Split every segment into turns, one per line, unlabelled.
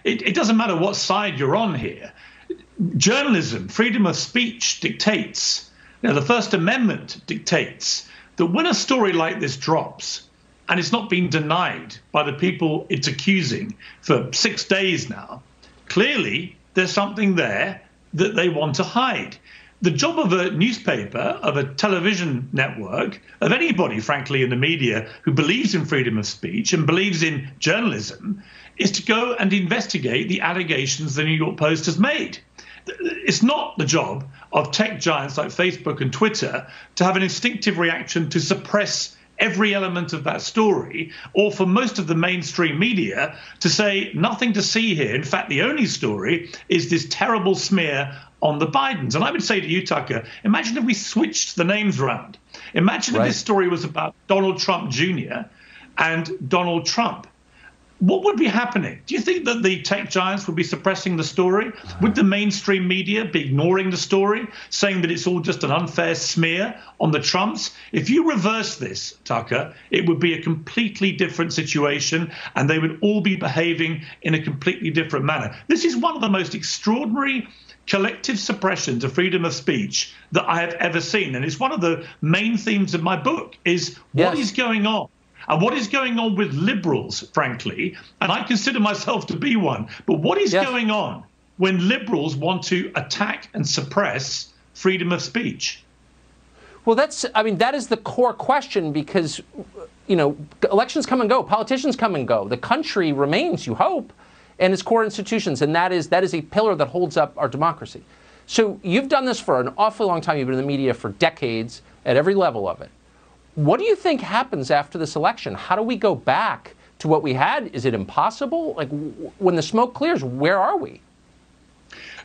it doesn't matter what side you're on here. Journalism, freedom of speech dictates, the First Amendment dictates that when a story like this drops, and it's not been denied by the people it's accusing for 6 days now, clearly there's something there that they want to hide. The job of a newspaper, of a television network, of anybody, frankly, in the media who believes in freedom of speech and believes in journalism, is to go and investigate the allegations the New York Post has made. It's not the job of tech giants like Facebook and Twitter to have an instinctive reaction to suppress every element of that story, or for most of the mainstream media to say nothing to see here. In fact, the only story is this terrible smear on the Bidens. And I would say to you, Tucker, imagine if we switched the names around. Imagine if this story was about Donald Trump Jr. and Donald Trump. What would be happening? Do you think that the tech giants would be suppressing the story? Would the mainstream media be ignoring the story, saying that it's all just an unfair smear on the Trumps? If you reverse this, Tucker, it would be a completely different situation, and they would all be behaving in a completely different manner. This is one of the most extraordinary collective suppressions of freedom of speech that I have ever seen. And it's one of the main themes of my book, is what is going on? And what is going on with liberals, frankly, and I consider myself to be one, but what is going on when liberals want to attack and suppress freedom of speech?
Well, that is the core question, because, elections come and go, politicians come and go. The country remains, you hope, and its core institutions, and that is a pillar that holds up our democracy. So you've done this for an awfully long time. You've been in the media for decades at every level of it. What do you think happens after this election? How do we go back to what we had? Is it impossible? Like, when the smoke clears, where are we?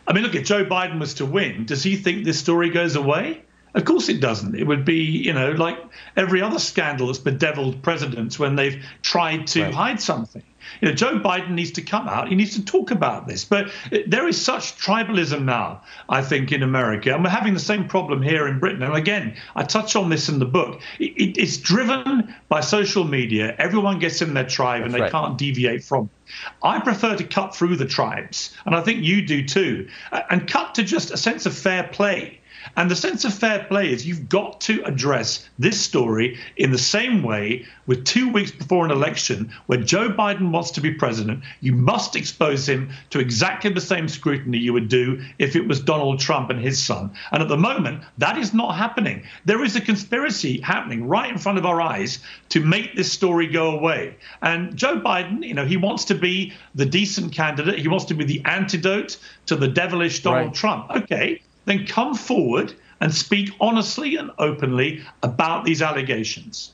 I mean, look, if Joe Biden was to win, does he think this story goes away? Of course it doesn't. It would be, like every other scandal that's bedeviled presidents when they've tried to hide something. Joe Biden needs to come out. He needs to talk about this. But there is such tribalism now, I think, in America. And we're having the same problem here in Britain. And again, I touch on this in the book. It's driven by social media. Everyone gets in their tribe and they can't deviate from it. I prefer to cut through the tribes, and I think you do too, and cut to just a sense of fair play. And the sense of fair play is you've got to address this story in the same way with 2 weeks before an election where Joe Biden wants to be president. You must expose him to exactly the same scrutiny you would do if it was Donald Trump and his son. And at the moment, that is not happening. There is a conspiracy happening right in front of our eyes to make this story go away. And Joe Biden, he wants to be the decent candidate. He wants to be the antidote to the devilish Donald Trump. Okay. Then come forward and speak honestly and openly about these allegations.